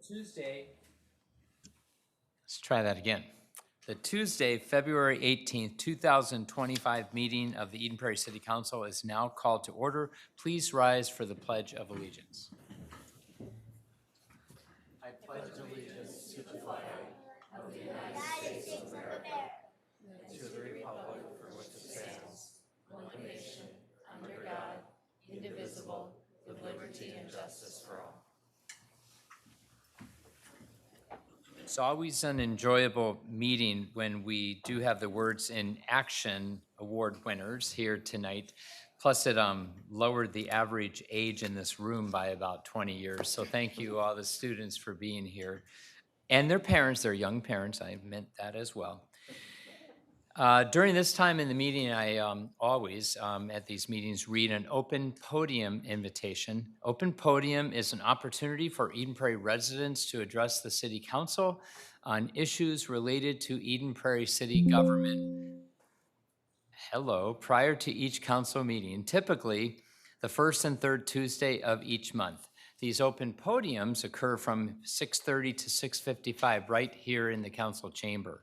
Tuesday, let's try that again. The Tuesday, February 18th, 2025 meeting of the Eden Prairie City Council is now called to order. Please rise for the Pledge of Allegiance. I pledge allegiance to the flag of the United States of America, and to the republic for which it stands, one nation, under God, indivisible, with liberty and justice for all. It's always an enjoyable meeting when we do have the Words in Action award winners here tonight. Plus, it lowered the average age in this room by about 20 years. So thank you, all the students, for being here. And their parents, their young parents, I meant that as well. During this time in the meeting, I always, at these meetings, read an open podium invitation. Open podium is an opportunity for Eden Prairie residents to address the City Council on issues related to Eden Prairie City government. Hello, prior to each council meeting, typically the first and third Tuesday of each month. These open podiums occur from 6:30 to 6:55 right here in the council chamber.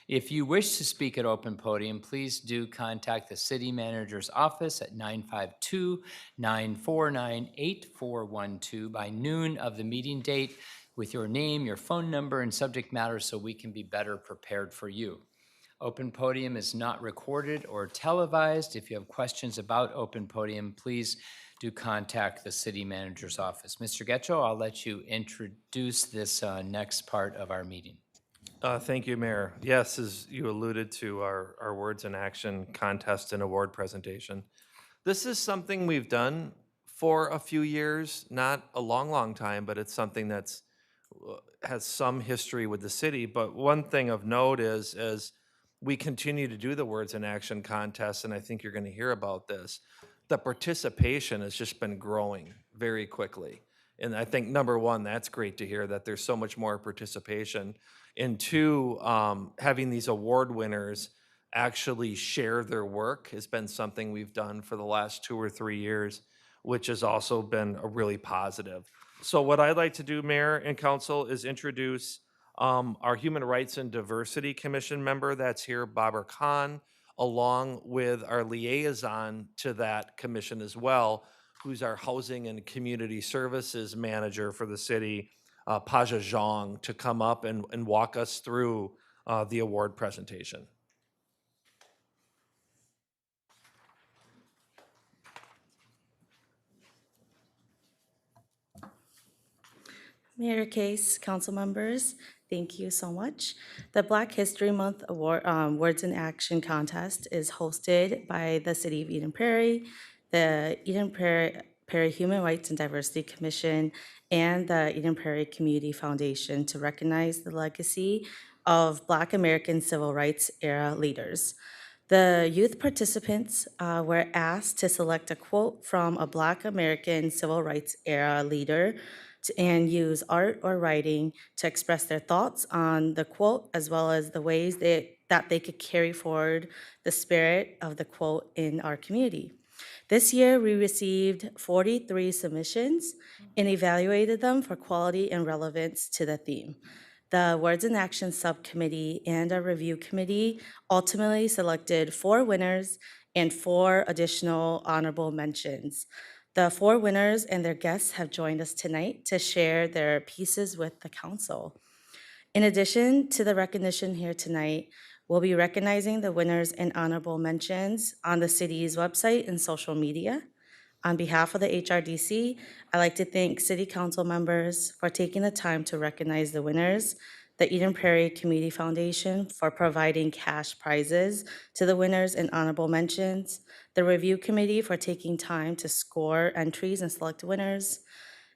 If you wish to speak at open podium, please do contact the city manager's office at 952-949-8412 by noon of the meeting date with your name, your phone number, and subject matter so we can be better prepared for you. Open podium is not recorded or televised. If you have questions about open podium, please do contact the city manager's office. Mr. Getchell, I'll let you introduce this next part of our meeting. Thank you, Mayor. Yes, as you alluded to, our Words in Action contest and award presentation. This is something we've done for a few years, not a long time, but it's something that's has some history with the city. But one thing of note is, as we continue to do the Words in Action contest, and I think you're going to hear about this, the participation has just been growing very quickly. And I think, number one, that's great to hear that there's so much more participation. And two, having these award winners actually share their work has been something we've done for the last 2 or 3 years, which has also been a really positive. So what I'd like to do, Mayor and Council, is introduce our Human Rights and Diversity Commission member that's here, Babar Khan, along with our liaison to that commission as well, who's our Housing and Community Services Manager for the city, Paja Zhang, to come up and walk us through the award presentation. Mayor Case, council members, thank you so much. The Black History Month Award, Words in Action contest is hosted by the City of Eden Prairie, the Eden Prairie Human Rights and Diversity Commission, and the Eden Prairie Community Foundation to recognize the legacy of Black American civil rights era leaders. The youth participants were asked to select a quote from a Black American civil rights era leader and use art or writing to express their thoughts on the quote, as well as the ways that they could carry forward the spirit of the quote in our community. This year, we received 43 submissions and evaluated them for quality and relevance to the theme. The Words in Action Subcommittee and a review committee ultimately selected 4 winners and 4 additional honorable mentions. The 4 winners and their guests have joined us tonight to share their pieces with the council. In addition to the recognition here tonight, we'll be recognizing the winners and honorable mentions on the city's website and social media. On behalf of the HRDC, I'd like to thank City Council members for taking the time to recognize the winners, the Eden Prairie Community Foundation for providing cash prizes to the winners and honorable mentions, the review committee for taking time to score entries and select winners,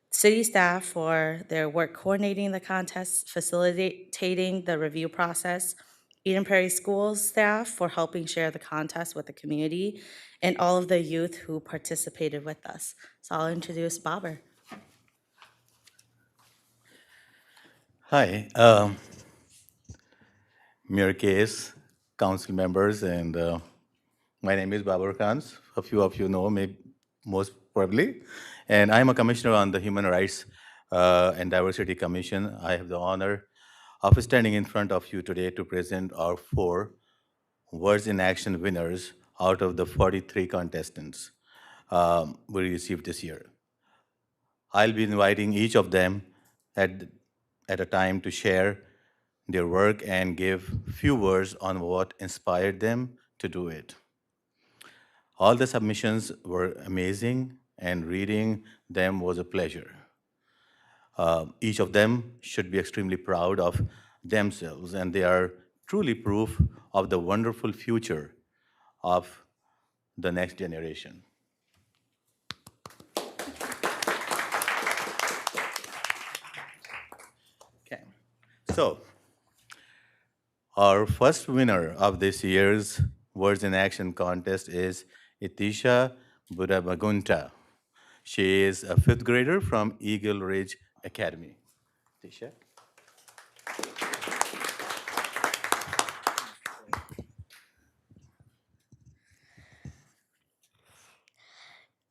city staff for their work coordinating the contest, facilitating the review process, Eden Prairie Schools staff for helping share the contest with the community, and all of the youth who participated with us. So I'll introduce Babar. Hi, Mayor Case, council members, and my name is Babar Khan. A few of you know me most probably, and I'm a commissioner on the Human Rights and Diversity Commission, I have the honor of standing in front of you today to present our 4 Words in Action winners out of the 43 contestants we received this year. I'll be inviting each of them at, at a time to share their work and give few words on what inspired them to do it. All the submissions were amazing, and reading them was a pleasure. Each of them should be extremely proud of themselves, and they are truly proof of the wonderful future of the next generation. Okay, so our first winner of this year's Words in Action contest is Itisha Budamagunta. She is a 5th grader from Eagle Ridge Academy. Itisha?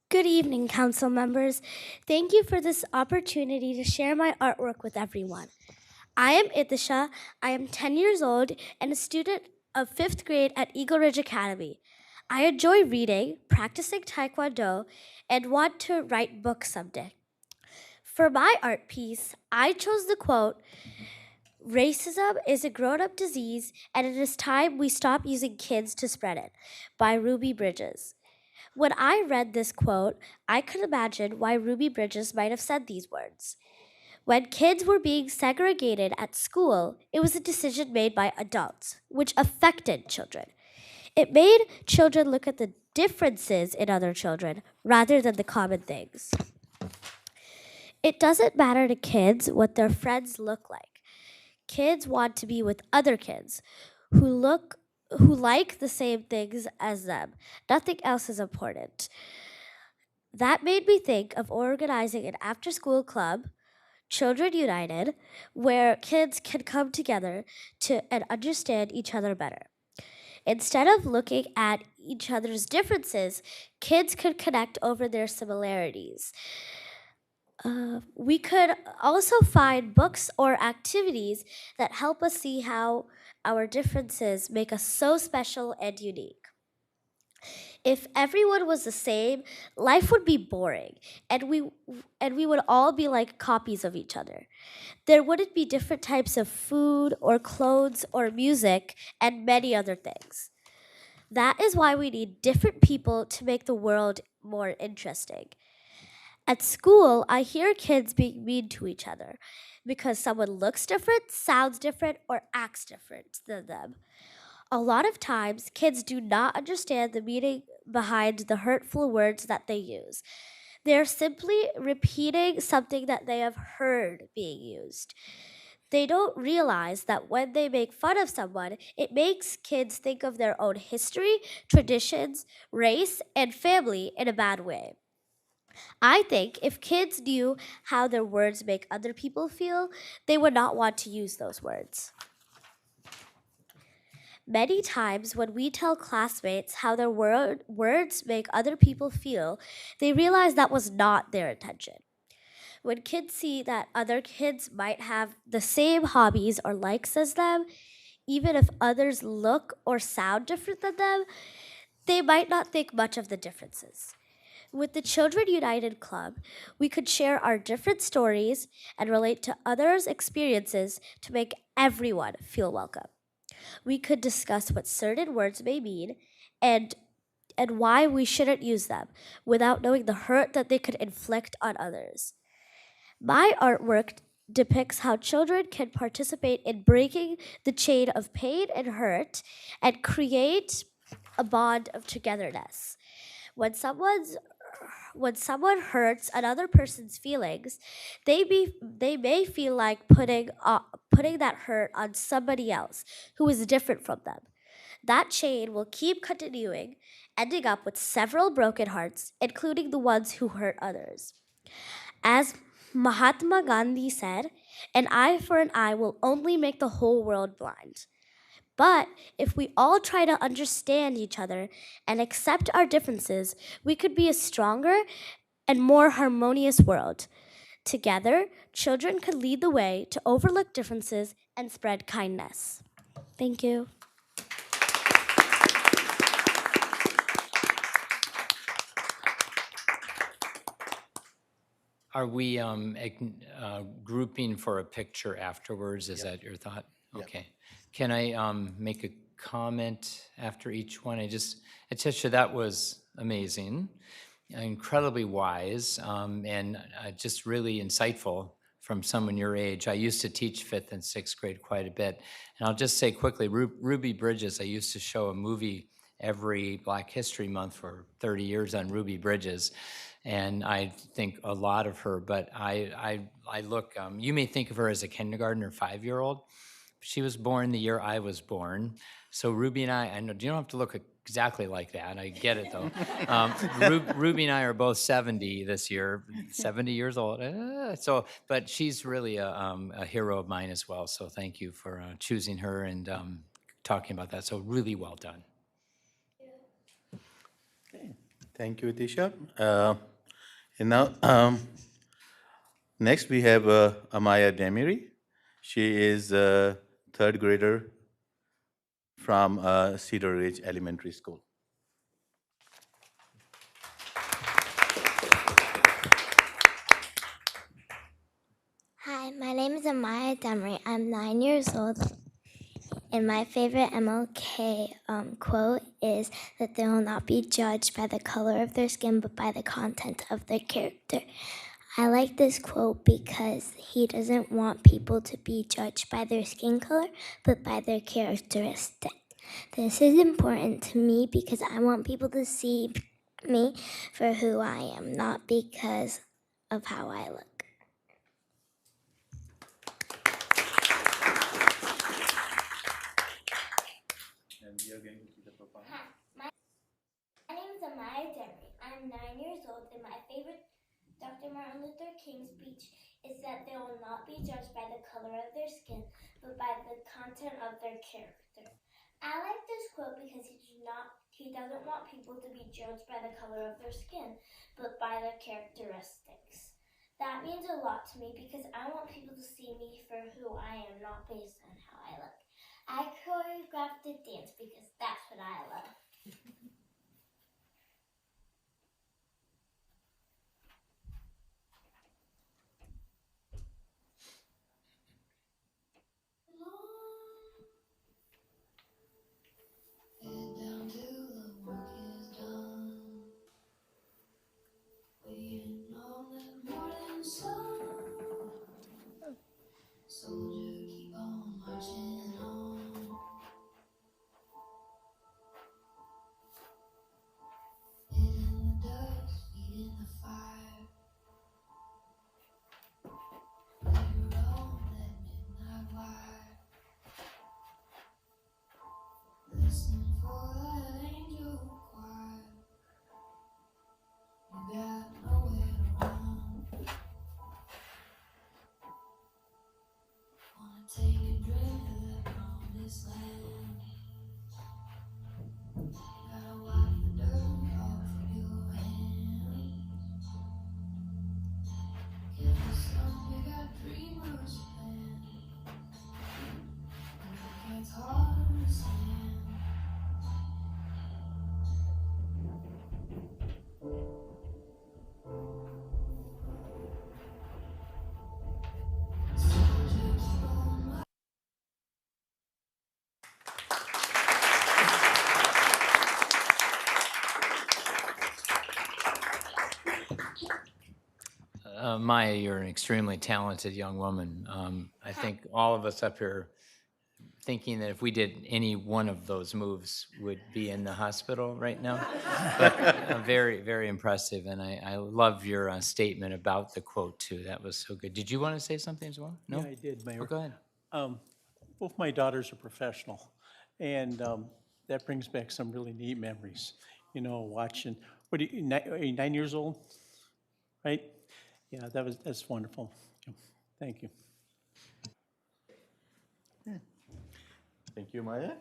Good evening, council members. Thank you for this opportunity to share my artwork with everyone. I am Itisha. I am 10 years old and a student of 5th grade at Eagle Ridge Academy. I enjoy reading, practicing Taekwondo, and want to write books someday. For my art piece, I chose the quote, "Racism is a grown-up disease, and it is time we stop using kids to spread it," by Ruby Bridges. When I read this quote, I could imagine why Ruby Bridges might have said these words. When kids were being segregated at school, it was a decision made by adults, which affected children. It made children look at the differences in other children rather than the common things. It doesn't matter to kids what their friends look like. Kids want to be with other kids who like the same things as them. Nothing else is important. That made me think of organizing an after-school club, Children United, where kids can come together and understand each other better. Instead of looking at each other's differences, kids could connect over their similarities. We could also find books or activities that help us see how our differences make us so special and unique. If everyone was the same, life would be boring, and we would all be like copies of each other. There wouldn't be different types of food or clothes or music and many other things. That is why we need different people to make the world more interesting. At school, I hear kids being mean to each other because someone looks different, sounds different, or acts different than them. A lot of times, kids do not understand the meaning behind the hurtful words that they use. They are simply repeating something that they have heard being used. They don't realize that when they make fun of someone, it makes kids think of their own history, traditions, race, and family in a bad way. I think if kids knew how their words make other people feel, they would not want to use those words. Many times when we tell classmates how their words make other people feel, they realize that was not their intention. When kids see that other kids might have the same hobbies or likes as them, even if others look or sound different than them, they might not think much of the differences. With the Children United Club, we could share our different stories and relate to others' experiences to make everyone feel welcome. We could discuss what certain words may mean and why we shouldn't use them without knowing the hurt that they could inflict on others. My artwork depicts how children can participate in breaking the chain of pain and hurt and create a bond of togetherness. When someone hurts another person's feelings, they may feel like putting that hurt on somebody else who is different from them. That chain will keep continuing, ending up with several broken hearts, including the ones who hurt others. As Mahatma Gandhi said, "An eye for an eye will only make the whole world blind." But if we all try to understand each other and accept our differences, we could be a stronger and more harmonious world. Together, children could lead the way to overlook differences and spread kindness. Thank you. Are we grouping for a picture afterwards? Is that your thought? Okay. Can I make a comment after each one? Atisha, that was amazing, incredibly wise, and just really insightful from someone your age. I used to teach 5th and 6th grade quite a bit. And I'll just say quickly, Ruby Bridges, I used to show a movie every Black History Month for 30 years on Ruby Bridges. And I think a lot of her, but I look, you may think of her as a kindergarten or 5-year-old. She was born the year I was born. So Ruby and I know, you don't have to look exactly like that. I get it though. Ruby and I are both 70 this year, 70 years old. But she's really a hero of mine as well. So thank you for choosing her and talking about that. So really well done. Thank you, Atisha. And now, next we have Amaya Demiri. She is a 3rd grader from Cedar Ridge Elementary School. Hi, my name is Amaya Demery. I'm 9 years old, and my favorite MLK quote is that they will not be judged by the color of their skin, but by the content of their character. I like this quote because he doesn't want people to be judged by their skin color, but by their characteristic. This is important to me because I want people to see me for who I am, not because of how I look. My name is Amaya Demery. I'm 9 years old, and my favorite Dr. Martin Luther King speech is that they will not be judged by the color of their skin, but by the content of their character. I like this quote because he doesn't want people to be judged by the color of their skin, but by their characteristics. That means a lot to me because I want people to see me for who I am, not based on how I look. I choreographed the dance because that's what I love. Soldier, keep on marching on. Head in the dust, feet in the fire. Labor on that midnight wire. Listen for that angel choir. You got nowhere to run. Wanna take a drink of that promised land. Gotta wipe the dirt off of your hands. Give us some, we got dreamers plan. And it's hard to stand. Soldier, keep on marching. Maya, you're an extremely talented young woman. I think all of us up here thinking that if we did any one of those moves would be in the hospital right now. But very, very impressive. And I love your statement about the quote too. That was so good. Did you want to say something as well? No? Yeah, I did, Mayor. Oh, go ahead. Both my daughters are professional, and that brings back some really neat memories. You know, watching, are you 9 years old? Right? Yeah, that's wonderful. Yeah, thank you. Thank you, Maya.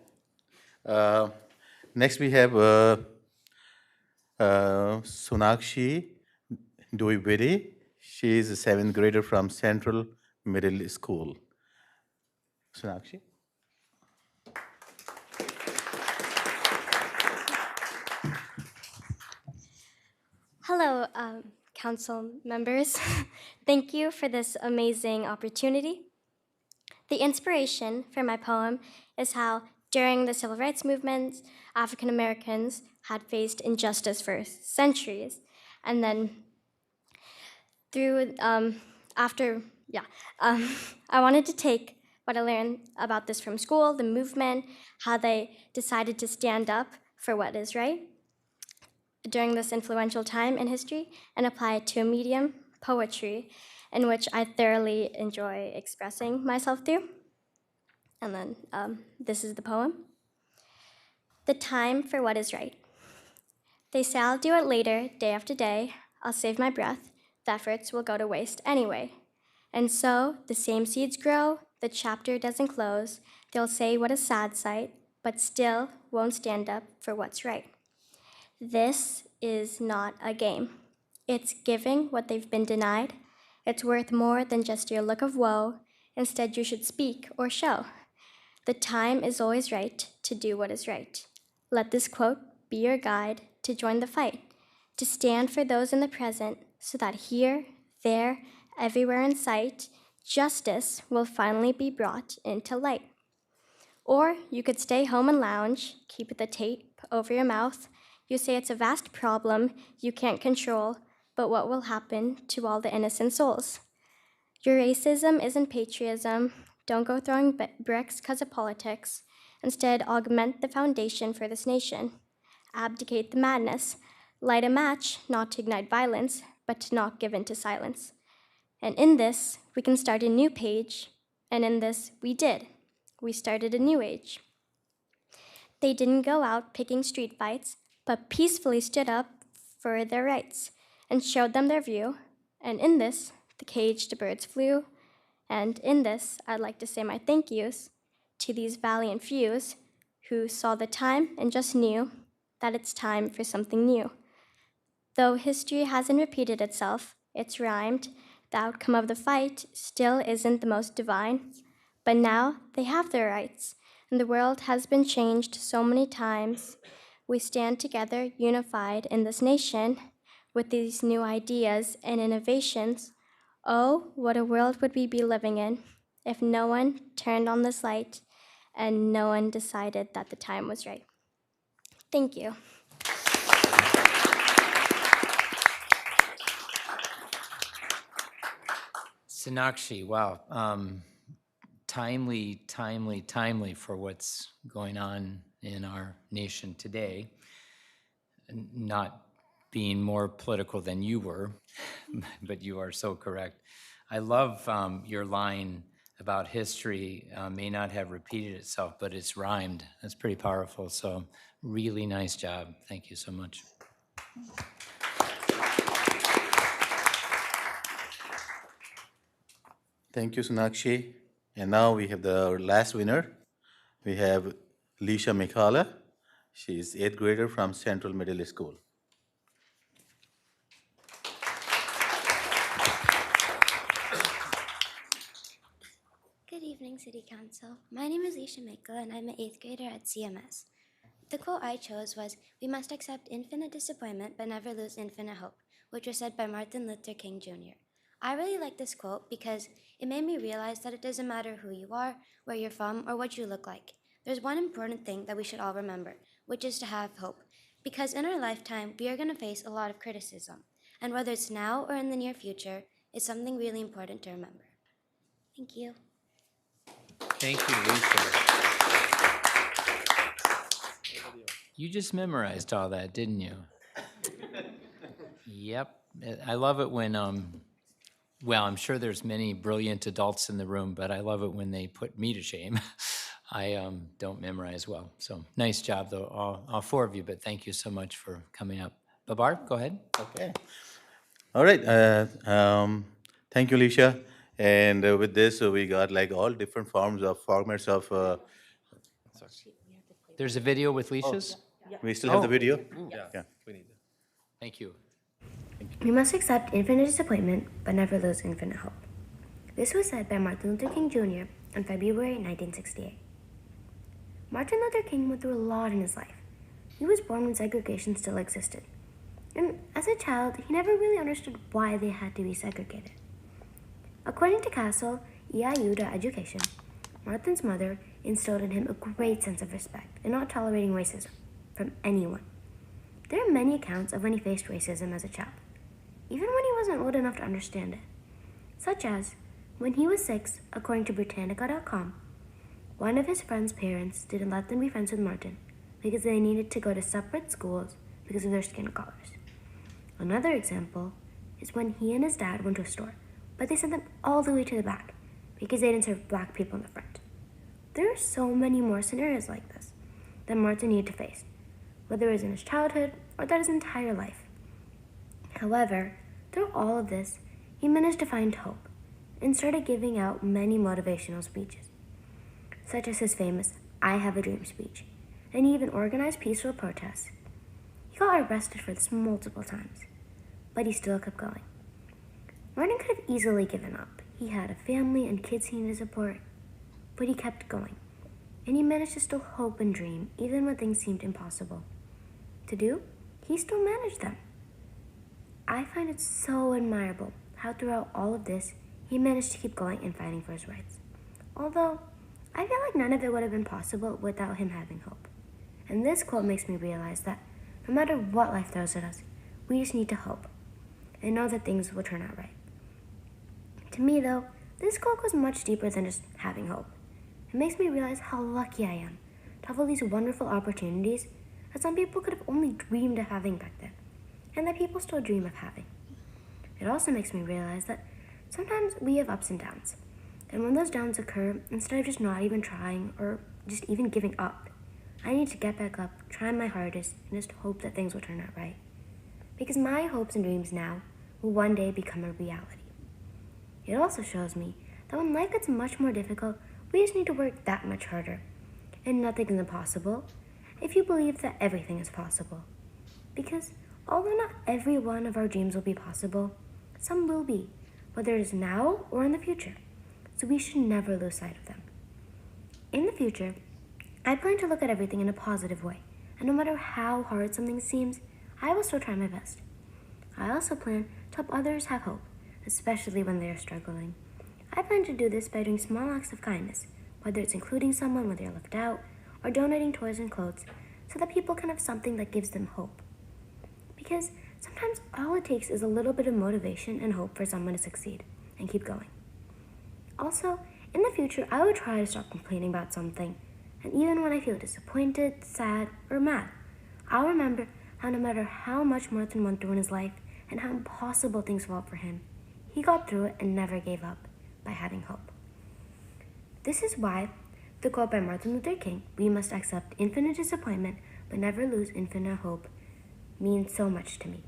Next, we have Sonakshi Dwivedi. She is a seventh grader from Central Middle School. Sonakshi? Hello, council members. Thank you for this amazing opportunity. The inspiration for my poem is how, during the civil rights movement, African Americans had faced injustice for centuries. And then I wanted to take what I learned about this from school, the movement, how they decided to stand up for what is right during this influential time in history, and apply it to a medium, poetry, in which I thoroughly enjoy expressing myself through. And then this is the poem. The time for what is right. They say I'll do it later, day after day. I'll save my breath. The efforts will go to waste anyway. And so the same seeds grow, the chapter doesn't close. They'll say what a sad sight, but still won't stand up for what's right. This is not a game. It's giving what they've been denied. It's worth more than just your look of woe. Instead, you should speak or show. The time is always right to do what is right. Let this quote be your guide to join the fight, to stand for those in the present so that here, there, everywhere in sight, justice will finally be brought into light. Or you could stay home and lounge, keep the tape over your mouth. You say it's a vast problem you can't control, but what will happen to all the innocent souls? Your racism isn't patriotism. Don't go throwing bricks because of politics. Instead, augment the foundation for this nation. Abdicate the madness. Light a match, not to ignite violence, but to not give in to silence. And in this, we can start a new page. And in this, we did. We started a new age. They didn't go out picking street fights, but peacefully stood up for their rights and showed them their view. And in this, the caged birds flew. And in this, I'd like to say my thank yous to these valiant fews who saw the time and just knew that it's time for something new. Though history hasn't repeated itself, it's rhymed. The outcome of the fight still isn't the most divine. But now they have their rights, and the world has been changed so many times. We stand together, unified in this nation, with these new ideas and innovations. Oh, what a world would we be living in if no one turned on this light and no one decided that the time was right. Thank you. Sonakshi, wow. Timely for what's going on in our nation today. Not being more political than you were, but you are so correct. I love your line about history may not have repeated itself, but it's rhymed. That's pretty powerful, so really nice job. Thank you so much. Thank you, Sonakshi. And now we have the last winner. We have Lisha Mikhala. She is 8th grader from Central Middle School. Good evening, City Council. My name is Lisha Mikhala, and I'm an 8th grader at CMS. The quote I chose was, "We must accept infinite disappointment but never lose infinite hope," which was said by Martin Luther King Jr. I really like this quote because it made me realize that it doesn't matter who you are, where you're from, or what you look like. There's one important thing that we should all remember, which is to have hope. Because in our lifetime, we are going to face a lot of criticism. And whether it's now or in the near future, it's something really important to remember. Thank you. Thank you, Lisa. You just memorized all that, didn't you? Yep. I love it when, well, I'm sure there's many brilliant adults in the room, but I love it when they put me to shame. I don't memorize well. So nice job, though, all four of you, but thank you so much for coming up. Babar, go ahead. Okay. All right. Thank you, Lisha. And with this, we got like all different formats of. There's a video with Leisha's? We still have the video? Yeah, we need to. Thank you. We must accept infinite disappointment, but never lose infinite hope. This was said by Martin Luther King Jr. in February 1968. Martin Luther King went through a lot in his life. He was born when segregation still existed. And as a child, he never really understood why they had to be segregated. According to Castle, EIU Education, Martin's mother instilled in him a great sense of respect and not tolerating racism from anyone. There are many accounts of when he faced racism as a child, even when he wasn't old enough to understand it. Such as, when he was 6, according to Britannica.com, one of his friend's parents didn't let them be friends with Martin because they needed to go to separate schools because of their skin colors. Another example is when he and his dad went to a store, but they sent them all the way to the back because they didn't serve black people in the front. There are so many more scenarios like this that Martin needed to face, whether it was in his childhood or that his entire life. However, through all of this, he managed to find hope and started giving out many motivational speeches, such as his famous I Have a Dream speech, and he even organized peaceful protests. He got arrested for this multiple times, but he still kept going. Martin could have easily given up. He had a family and kids he needed to support, but he kept going, and he managed to still hope and dream even when things seemed impossible to do. He still managed them. I find it so admirable how throughout all of this, he managed to keep going and fighting for his rights. Although, I feel like none of it would have been possible without him having hope. And this quote makes me realize that no matter what life throws at us, we just need to hope and know that things will turn out right. To me, though, this quote goes much deeper than just having hope. It makes me realize how lucky I am to have all these wonderful opportunities that some people could have only dreamed of having back then, and that people still dream of having. It also makes me realize that sometimes we have ups and downs, and when those downs occur, instead of just not even trying or just even giving up, I need to get back up, try my hardest, and just hope that things will turn out right. Because my hopes and dreams now will one day become a reality. It also shows me that when life gets much more difficult, we just need to work that much harder. And nothing is impossible if you believe that everything is possible. Because although not every one of our dreams will be possible, some will be, whether it is now or in the future. So we should never lose sight of them. In the future, I plan to look at everything in a positive way, and no matter how hard something seems, I will still try my best. I also plan to help others have hope, especially when they are struggling. I plan to do this by doing small acts of kindness, whether it's including someone when they are left out, or donating toys and clothes, so that people can have something that gives them hope. Because sometimes all it takes is a little bit of motivation and hope for someone to succeed and keep going. Also, in the future, I will try to stop complaining about something, and even when I feel disappointed, sad, or mad, I'll remember how no matter how much Martin went through in his life and how impossible things felt for him, he got through it and never gave up by having hope. This is why the quote by Martin Luther King, "We must accept infinite disappointment but never lose infinite hope," means so much to me.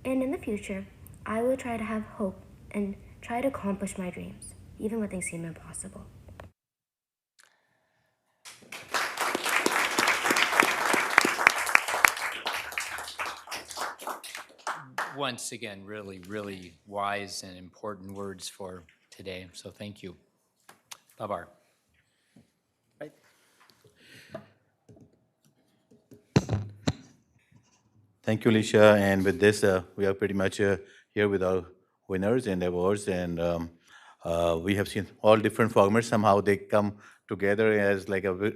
And in the future, I will try to have hope and try to accomplish my dreams, even when things seem impossible. Once again, really, really wise and important words for today, so thank you. Babar. Right. Thank you, Alicia. And with this, we are pretty much here with our winners and awards. And we have seen all different formats. Somehow they come together as like a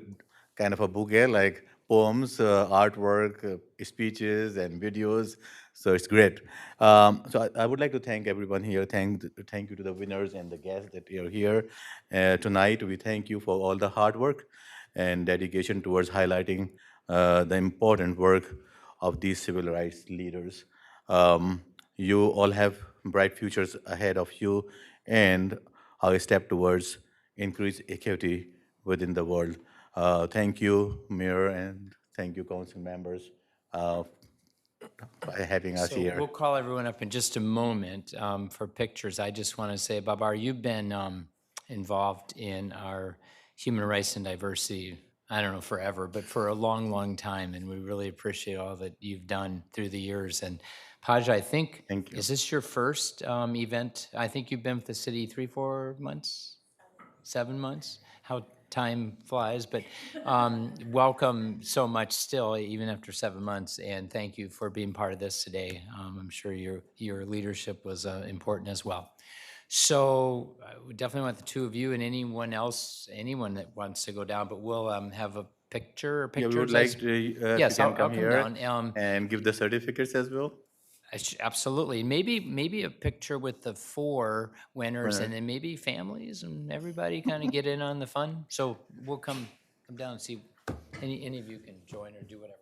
kind of a bouquet, like poems, artwork, speeches, and videos. So it's great. So I would like to thank everyone here. Thank you to the winners and the guests that are here tonight. We thank you for all the hard work and dedication towards highlighting the important work of these civil rights leaders. You all have bright futures ahead of you and are a step towards increased equity within the world. Thank you, Mayor, and thank you, council members, by having us So here. we'll call everyone up in just a moment for pictures. I just want to say, Babar, you've been involved in our human rights and diversity, I don't know, forever, but for a long, long time, and we really appreciate all that you've done through the years. And Paj, I think, Thank you. is this your first event? I think you've been with the city 3-4 months, 7 months? How time flies, but welcome so much still, even after 7 months, and thank you for being part of this today. I'm sure your leadership was important as well. So we definitely want the two of you and anyone else, anyone that wants to go down, but we'll have a picture or Yeah, pictures. we would like as- to, if Yes, you I'll can come come here down. and give the certificates as well. Absolutely. Maybe a picture with the 4 winners Winner. and then maybe families and everybody kind of get in on the fun. So we'll come down and see, any of you can join or do whatever.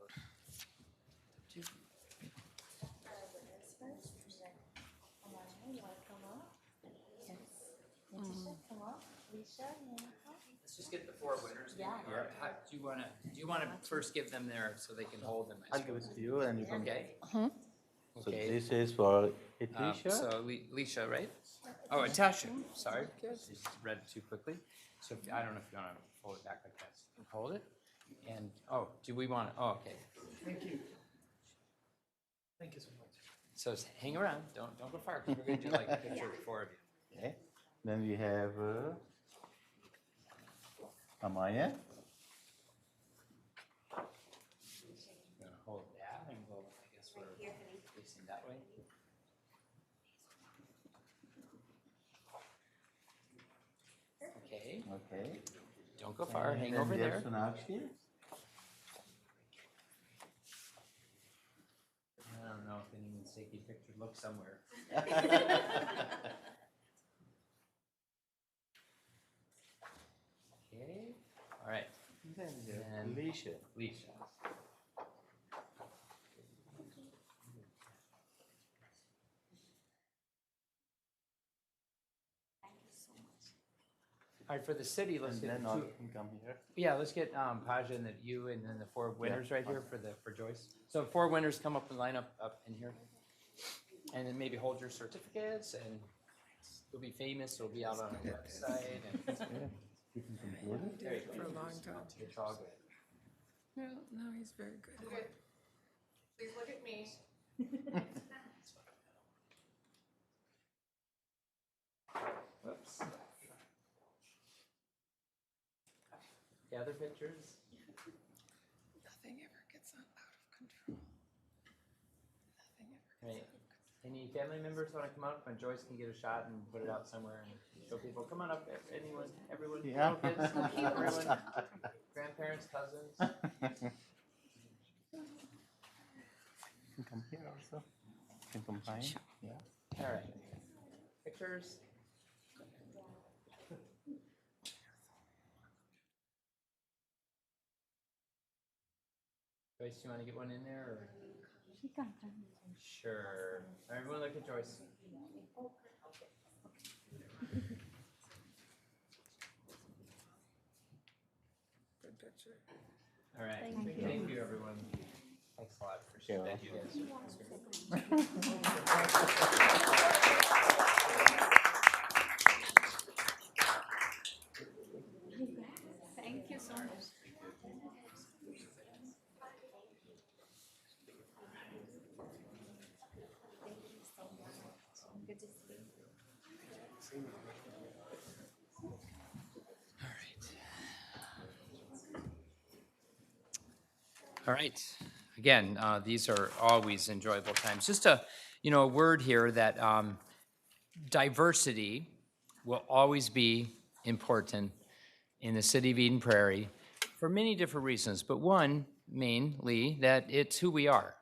Let's just get the 4 winners. Yeah. Do you wanna first give them there so they can hold them? I I'll give it to you and you can. Okay. So Okay. this is for Elisha. So Leisha, right? Oh, Natasha, sorry. Just read it too quickly. So I don't know if you want to hold it back like that. You can hold it. And, do we want to, okay. Thank you. Thank you so much. So hang around, don't go far, 'cause we're going to do like a picture of the 4 of you. Okay. Then we have Amaya. You want to hold that and go, I guess we're facing that way. Okay, Okay. don't go far, hang Then over we have there. Sonakshi. I don't know if anyone's taking pictures, look somewhere. Okay, all right. Then we have And Elisha. Leisha. All right, for the city, let's And get then the all two. can come here. Yeah, let's get Paja and you and then the 4 winners right here for Joyce. So 4 winners come up and line up in here. And then maybe hold your certificates and you'll be famous, it'll be out on our website and. You can conclude it. There you go. For a long time. It's all good. No, he's very good. Please look at me. Whoops. Gather pictures. Nothing ever gets out of control. Nothing ever. Right. Any family members want to come up and Joyce can get a shot and put it out somewhere and show people, come on up, anyone, everyone, Yeah. little kids, everyone, grandparents, cousins. You can come here also. You can come behind. Yeah. All right. Pictures. Joyce, you want to get one in there or? Sure. Everyone look at Joyce. Good picture. All right. Thank you, everyone. Thanks a lot. Appreciate that. You guys. Thank you so much. All right. Again, these are always enjoyable times. Just a word here that diversity will always be important in the city of Eden Prairie for many different reasons, but one mainly that it's who we are.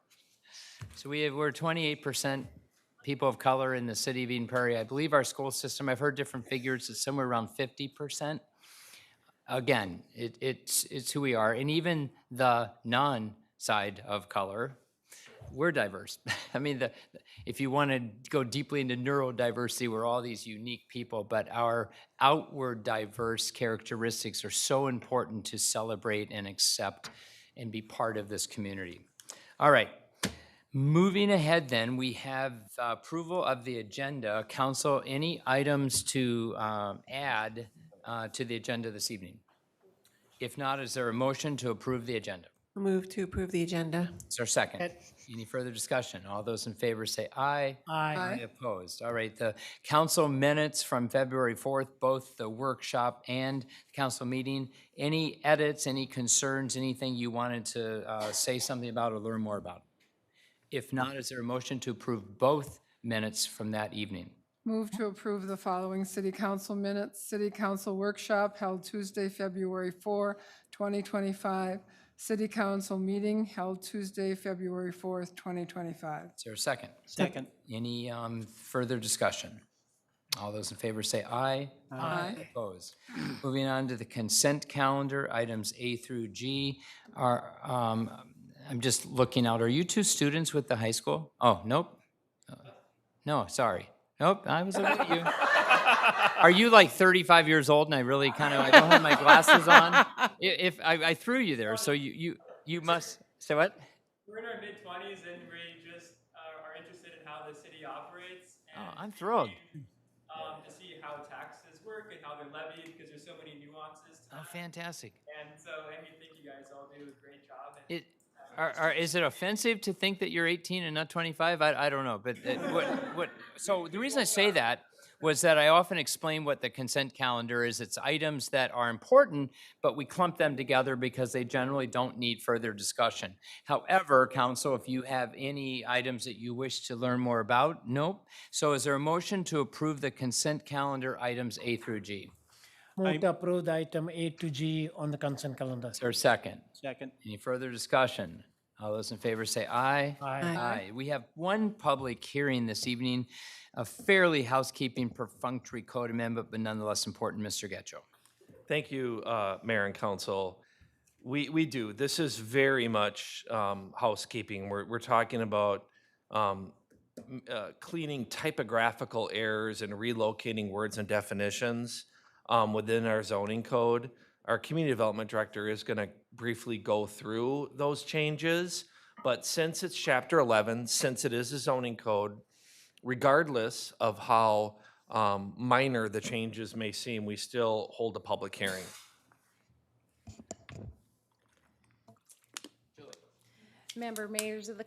So we're 28% people of color in the city of Eden Prairie. I believe our school system, I've heard different figures, it's somewhere around 50%. Again, it's who we are, and even the non-side of color, we're diverse. I mean, if you want to go deeply into neurodiversity, we're all these unique people, but our outward diverse characteristics are so important to celebrate and accept and be part of this community. All right. Moving ahead then, we have approval of the agenda. Council, any items to add to the agenda this evening? If not, is there a motion to approve the agenda? Move to approve the agenda. Is there a second? Any further discussion? All those in favor say aye. Aye. Opposed. All right, the council minutes from February 4th, both the workshop and the council meeting. Any edits, any concerns, anything you wanted to say something about or learn more about? If not, is there a motion to approve both minutes from that evening? Move to approve the following city council minutes. City council workshop held Tuesday, February 4, 2025. City council meeting held Tuesday, February 4th, 2025. Is there a second? Second. Any further discussion? All those in favor say aye. Aye. Opposed. Moving on to the consent calendar, items A through G. I'm just looking out. Are you two students with the high school? Oh, nope. No, sorry. Nope, I was looking at you. Are you like 35 years old and I really I don't have my glasses on? If I threw you there, so you must, say what? We're in our mid-20s and we just are interested in how the city operates. And Oh, I'm thrilled. to see how taxes work and how they're levied, because there's so many nuances to Oh, that. fantastic. And so, I think you guys all do a great job. And, Is it offensive to think that you're 18 and not 25? I don't know, but so the reason I say that was that I often explain what the consent calendar is. It's items that are important, but we clump them together because they generally don't need further discussion. However, council, if you have any items that you wish to learn more about, nope. So is there a motion to approve the consent calendar items A through G? Move to approve the item A to G on the consent calendar. Is there a second? Second. Any further discussion? All those in favor say aye. Aye. We have one public hearing this evening, a fairly housekeeping perfunctory code amendment, but nonetheless important. Mr. Getchell. Thank you, Mayor and Council. We do. This is very much housekeeping. We're talking about cleaning typographical errors and relocating words and definitions within our zoning code. Our community development director is going to briefly go through those changes, but since it's chapter 11, since it is a zoning code, regardless of how minor the changes may seem, we still hold a public hearing. Members of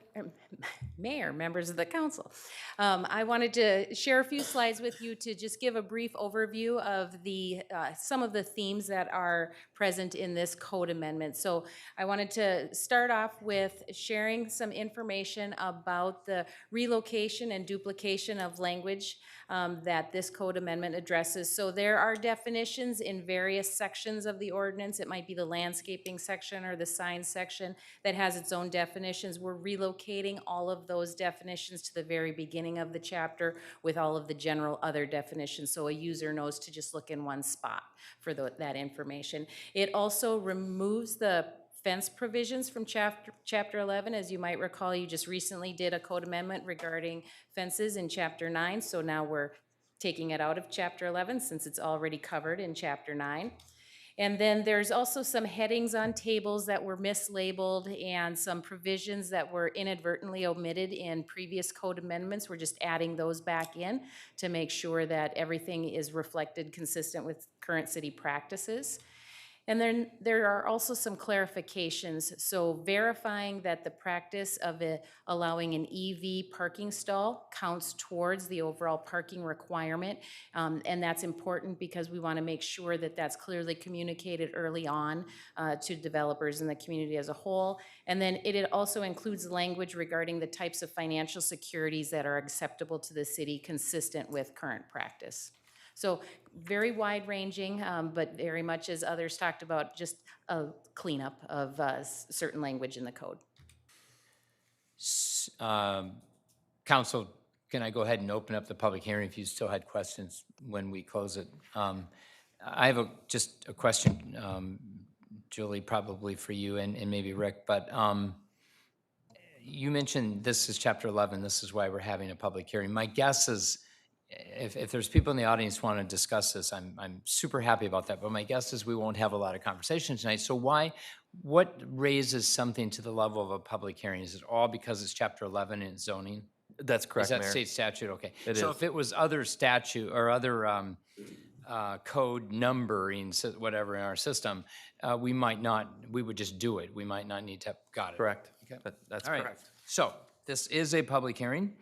the council. I wanted to share a few slides with you to just give a brief overview of the some of the themes that are present in this code amendment. So I wanted to start off with sharing some information about the relocation and duplication of language that this code amendment addresses. So there are definitions in various sections of the ordinance. It might be the landscaping section or the sign section that has its own definitions. We're relocating all of those definitions to the very beginning of the chapter with all of the general other definitions, so a user knows to just look in one spot for that information. It also removes the fence provisions from chapter 11. As you might recall, you just recently did a code amendment regarding fences in chapter 9, so now we're taking it out of chapter 11 since it's already covered in chapter 9. And then there's also some headings on tables that were mislabeled and some provisions that were inadvertently omitted in previous code amendments. We're just adding those back in to make sure that everything is reflected consistent with current city practices. And then there are also some clarifications. So verifying that the practice of allowing an EV parking stall counts towards the overall parking requirement. And that's important because we want to make sure that that's clearly communicated early on to developers and the community as a whole. And then it also includes language regarding the types of financial securities that are acceptable to the city consistent with current practice. So very wide-ranging, but very much as others talked about, just a cleanup of certain language in the code. Council, can I go ahead and open up the public hearing if you still had questions when we close it? I have just a question, Julie, probably for you and maybe Rick, but you mentioned this is chapter 11, this is why we're having a public hearing. My guess is, if there's people in the audience who want to discuss this, I'm super happy about that. But my guess is we won't have a lot of conversation tonight. So what raises something to the level of a public hearing? Is it all because it's chapter 11 in zoning? That's correct, Is that Mayor. state statute? Okay. It so is. if it was other statute or other code numbering, whatever in our system, we would just do it. We might not need to, got it. Correct. Okay. That's All right. correct. So this is a public hearing.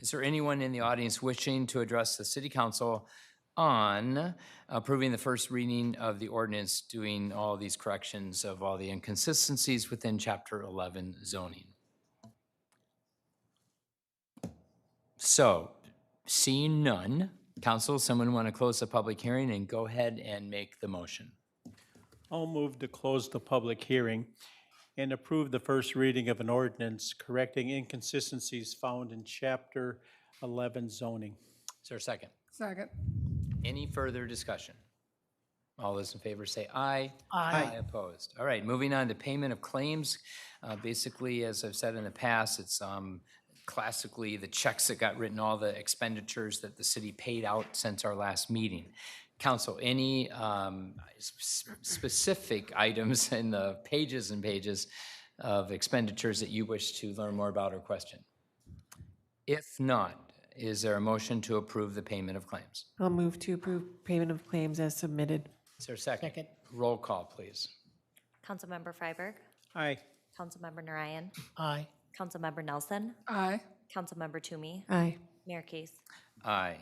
Is there anyone in the audience wishing to address the city council on approving the first reading of the ordinance, doing all these corrections of all the inconsistencies within Chapter 11 zoning? So, seeing none, council, someone want to close the public hearing and go ahead and make the motion? I'll move to close the public hearing and approve the first reading of an ordinance correcting inconsistencies found in Chapter 11 zoning. Is there a second? Second. Any further discussion? All those in favor say aye. Aye. Opposed. All right, moving on to payment of claims. Basically, as I've said in the past, it's classically the checks that got written, all the expenditures that the city paid out since our last meeting. Council, any specific items in the pages and pages of expenditures that you wish to learn more about or question? If not, is there a motion to approve the payment of claims? I'll move to approve payment of claims as submitted. Is there a second? Roll call, please. Councilmember Freiberg, Aye. Councilmember Narayan, Aye. Councilmember Nelson, Aye. Councilmember Toomey, Aye. Mayor Case. Aye.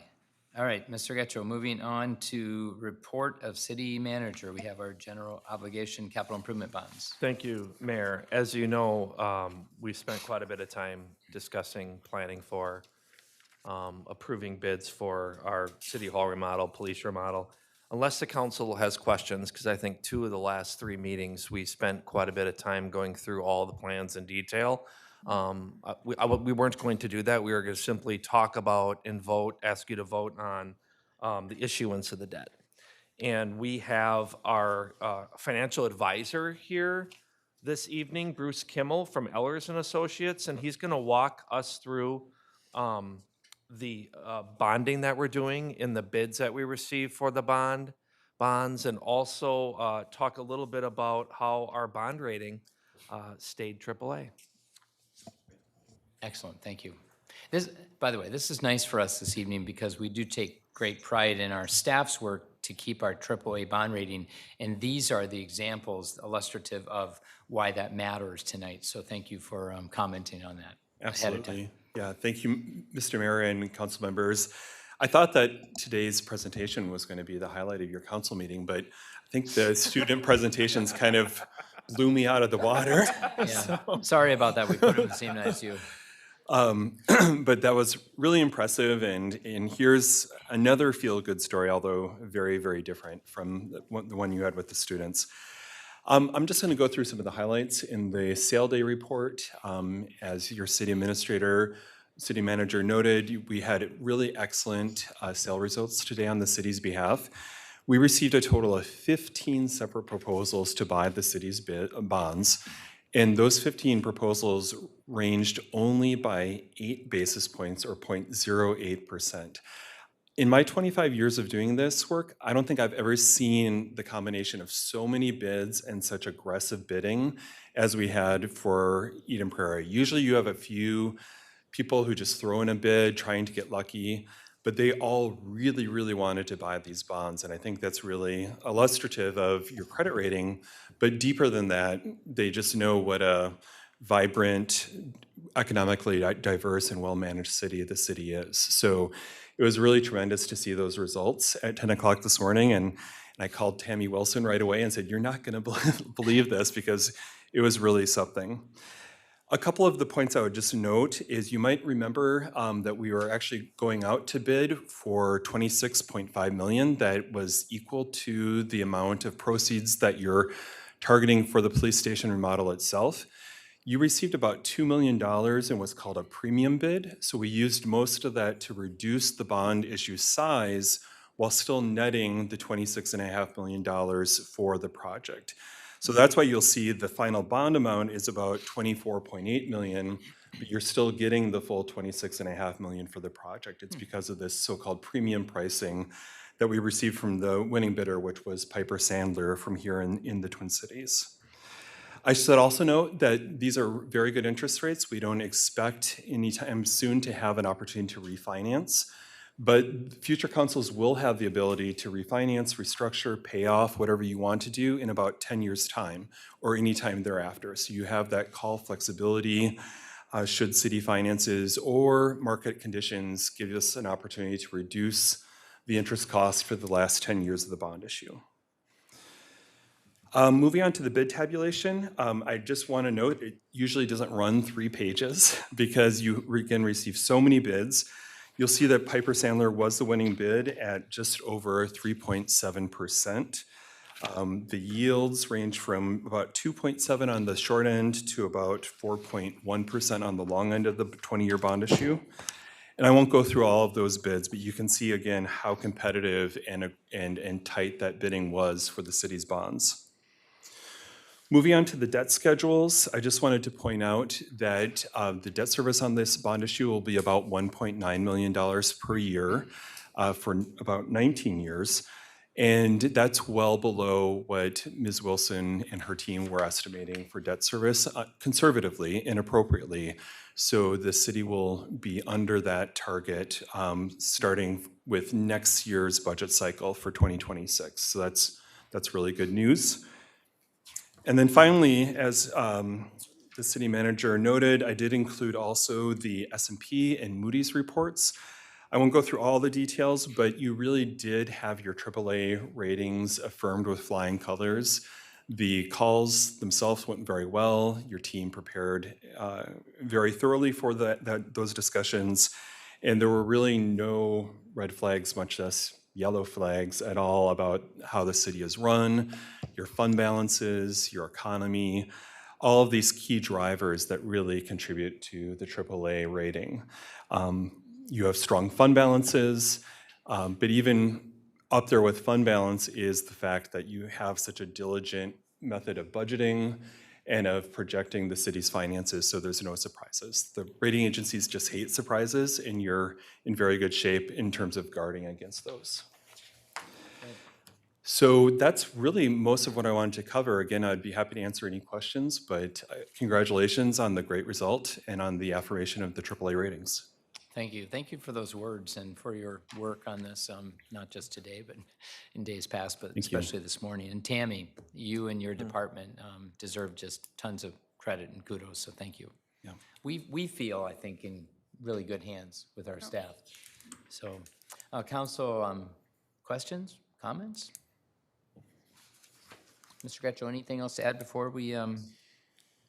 All right, Mr. Getchell, moving on to report of city manager. We have our general obligation capital improvement bonds. Thank you, Mayor. As you know, we've spent quite a bit of time discussing, planning for, approving bids for our city hall remodel, police remodel. Unless the council has questions, because I think 2 of the last 3 meetings, we spent quite a bit of time going through all the plans in detail. We weren't going to do that. We were going to simply talk about and vote, ask you to vote on the issuance of the debt. And we have our financial advisor here this evening, Bruce Kimmel from Ellers and Associates, and he's going to walk us through the bonding that we're doing in the bids that we received for the bonds, and also talk a little bit about how our bond rating stayed AAA. Excellent, thank you. This, by the way, this is nice for us this evening because we do take great pride in our staff's work to keep our AAA bond rating, and these are the examples illustrative of why that matters tonight. So thank you for commenting on that ahead of time. Absolutely. Yeah, thank you, Mr. Mayor and council members. I thought that today's presentation was going to be the highlight of your council meeting, but I think the student presentations kind of blew me out of the water. Yeah. Sorry about that. We put them the same night as you. But that was really impressive, and here's another feel-good story, although very, very different from the one you had with the students. I'm just going to go through some of the highlights in the sale day report. As your city administrator, city manager noted, we had really excellent sale results today on the city's behalf. We received a total of 15 separate proposals to buy the city's bonds, and those 15 proposals ranged only by 8 basis points or 0.08%. In my 25 years of doing this work, I don't think I've ever seen the combination of so many bids and such aggressive bidding as we had for Eden Prairie. Usually you have a few people who just throw in a bid trying to get lucky, but they all really, really wanted to buy these bonds. And I think that's really illustrative of your credit rating. But deeper than that, they just know what a vibrant, economically diverse and well-managed city the city is. So it was really tremendous to see those results at 10 o'clock this morning. And I called Tammy Wilson right away and said, "You're not going to believe this," because it was really something. A couple of the points I would just note is you might remember that we were actually going out to bid for $26.5 million. That was equal to the amount of proceeds that you're targeting for the police station remodel itself. You received about $2 million in what's called a premium bid. So we used most of that to reduce the bond issue size while still netting the $26.5 million for the project. So that's why you'll see the final bond amount is about $24.8 million, but you're still getting the full $26.5 million for the project. It's because of this so-called premium pricing that we received from the winning bidder, which was Piper Sandler from here in the Twin Cities. I should also note that these are very good interest rates. We don't expect anytime soon to have an opportunity to refinance, But future councils will have the ability to refinance, restructure, pay off, whatever you want to do in about 10 years' time or any time thereafter. So you have that call flexibility should city finances or market conditions give us an opportunity to reduce the interest cost for the last 10 years of the bond issue. Moving on to the bid tabulation, I just want to note it usually doesn't run 3 pages because you can receive so many bids. You'll see that Piper Sandler was the winning bid at just over 3.7%. The yields range from about 2.7 on the short end to about 4.1% on the long end of the 20-year bond issue. And I won't go through all of those bids, but you can see again how competitive and tight that bidding was for the city's bonds. Moving on to the debt schedules, I just wanted to point out that the debt service on this bond issue will be about $1.9 million per year for about 19 years. And that's well below what Ms. Wilson and her team were estimating for debt service conservatively and appropriately. So the city will be under that target starting with next year's budget cycle for 2026. So that's really good news. And then finally, as the city manager noted, I did include also the S&P and Moody's reports. I won't go through all the details, but you really did have your AAA ratings affirmed with flying colors. The calls themselves went very well. Your team prepared very thoroughly for those discussions, and there were really no red flags, much less yellow flags at all about how the city is run, your fund balances, your economy, all of these key drivers that really contribute to the AAA rating. You have strong fund balances, but even up there with fund balance is the fact that you have such a diligent method of budgeting and of projecting the city's finances so there's no surprises. The rating agencies just hate surprises, and you're in very good shape in terms of guarding against those. So that's really most of what I wanted to cover. Again, I'd be happy to answer any questions, but congratulations on the great result and on the affirmation of the AAA ratings. Thank you. Thank you for those words and for your work on this, not just today, but in days past, but especially this morning. And Tammy, you and your department deserve just tons of credit and kudos, so thank you. Yeah. We feel, I think, in really good hands with our staff. So, council, questions, comments? Mr. Gretcho, anything else to add before we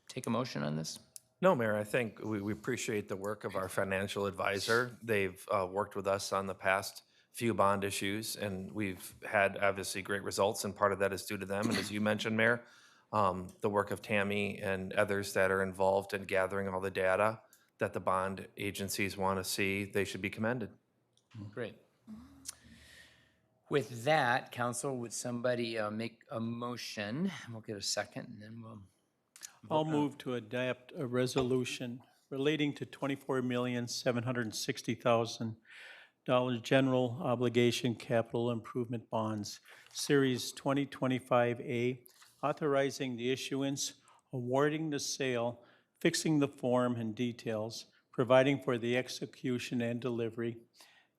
take a motion on this? No, Mayor, I think we appreciate the work of our financial advisor. They've worked with us on the past few bond issues, and we've had obviously great results, and part of that is due to them. And as you mentioned, Mayor, the work of Tammy and others that are involved in gathering all the data that the bond agencies want to see, they should be commended. Great. With that, council, would somebody make a motion? We'll get a second, and then we'll. I'll move to adopt a resolution relating to $24,760,000 general obligation capital improvement bonds, Series 2025A, authorizing the issuance, awarding the sale, fixing the form and details, providing for the execution and delivery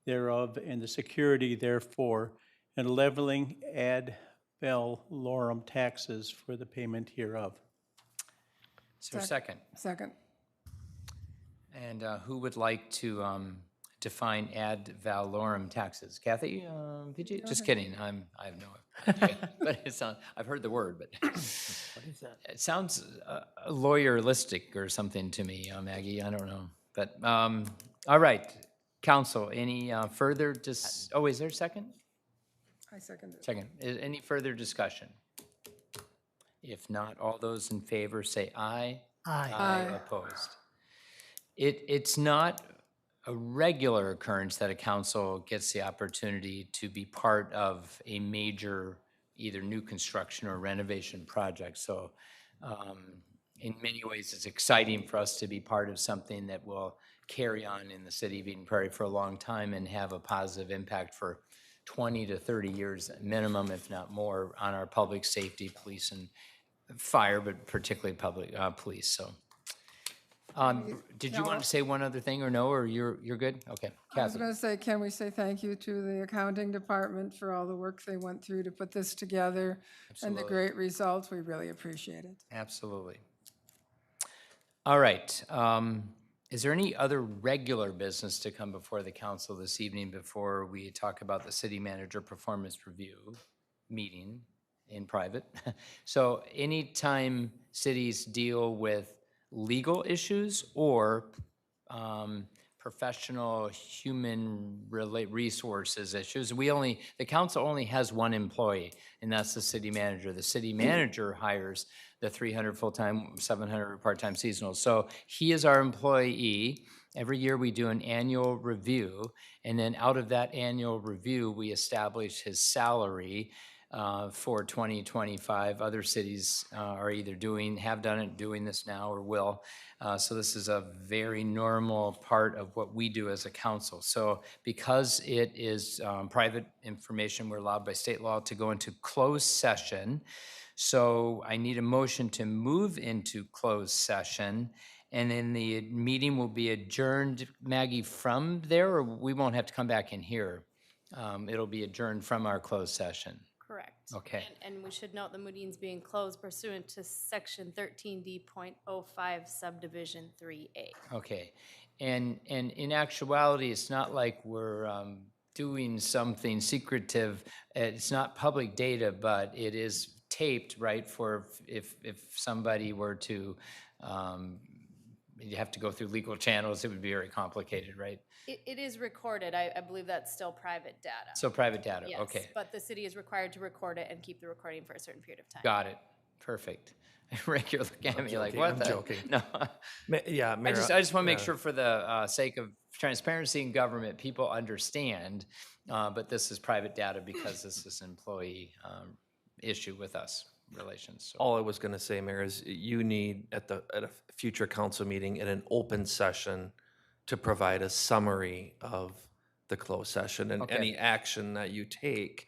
thereof and the security therefore, and leveling ad valorem taxes for the payment hereof. Is there a second? Second. And who would like to define ad valorem taxes? Kathy, did you? Just kidding. I have no idea. But it sounds, I've heard the word, but what is that? It sounds lawyeristic or something to me, Maggie. I don't know. But all right, council. Any further? Oh, is there a second? I second it. Second. Any further discussion? If not, all those in favor say aye. Aye. Aye. Opposed. It's not a regular occurrence that a council gets the opportunity to be part of a major either new construction or renovation project. So in many ways, it's exciting for us to be part of something that will carry on in the city of Eden Prairie for a long time and have a positive impact for 20 to 30 years minimum, if not more, on our public safety, police, and fire, but particularly public police. So Did you want to say one other thing or no, or you're good? Okay, I was Kathy. going to say, can we say thank you to the accounting department for all the work they went through to put this together and the Absolutely. great results? We really appreciate it. Absolutely. All right. Is there any other regular business to come before the council this evening before we talk about the city manager performance review meeting in private? So anytime cities deal with legal issues or professional human resources issues, the council only has one employee, and that's the city manager. The city manager hires the 300 full-time, 700 part-time seasonal. So he is our employee. Every year we do an annual review, and then out of that annual review, we establish his salary for 2025. Other cities are either have done it, doing this now, or will. So this is a very normal part of what we do as a council. So because it is private information, we're allowed by state law to go into closed session. So I need a motion to move into closed session, and then the meeting will be adjourned, Maggie, from there, or we won't have to come back in here? It'll be adjourned from our closed session. Correct. Okay. And we should note the meeting's being closed pursuant to section 13D.05 subdivision 3A. Okay. And in actuality, it's not like we're doing something secretive. It's not public data, but it is taped, right, for if somebody were to, you have to go through legal channels, it would be very complicated, right? It is recorded. I believe that's still private data. So private data, Yes, okay. but the city is required to record it and keep the recording for a certain period of time. Got it. Perfect. Rick, you're looking at me like, joking, what I'm the? joking. No. Yeah, Mayor. I just want to make yeah. sure for the sake of transparency in government, people understand, but this is private data because this is an employee issue with us, relations. So. All I was going to say, Mayor, is you need at a future council meeting in an open session to provide a summary of the closed session, and Okay. any action that you take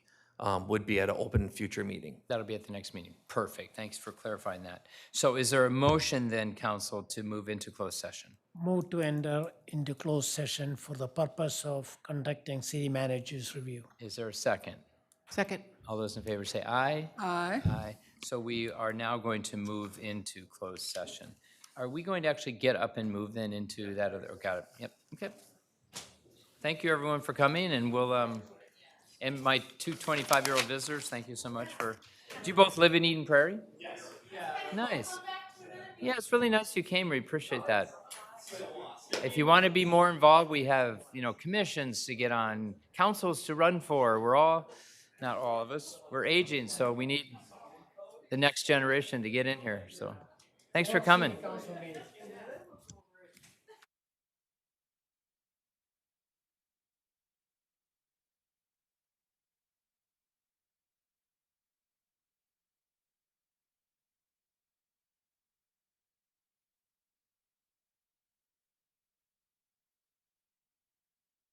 would be at an open future meeting. That'll be at the next meeting. Perfect. Thanks for clarifying that. So is there a motion then, council, to move into closed session? Move to enter into closed session for the purpose of conducting city manager's review. Is there a second? Second. All those in favor say aye. Aye. Aye. So we are now going to move into closed session. Are we going to actually get up and move then into that other, oh, got it. Yep, okay. Thank you, everyone, for coming, and we'll, and my two 25-year-old visitors, thank you so much for, do you both live in Eden Prairie? Yes. Nice. Yeah, it's really nice you came. We appreciate that. If you want to be more involved, we have, commissions to get on, councils to run for. We're all, not all of us, we're aging, so we need the next generation to get in here. So thanks for coming.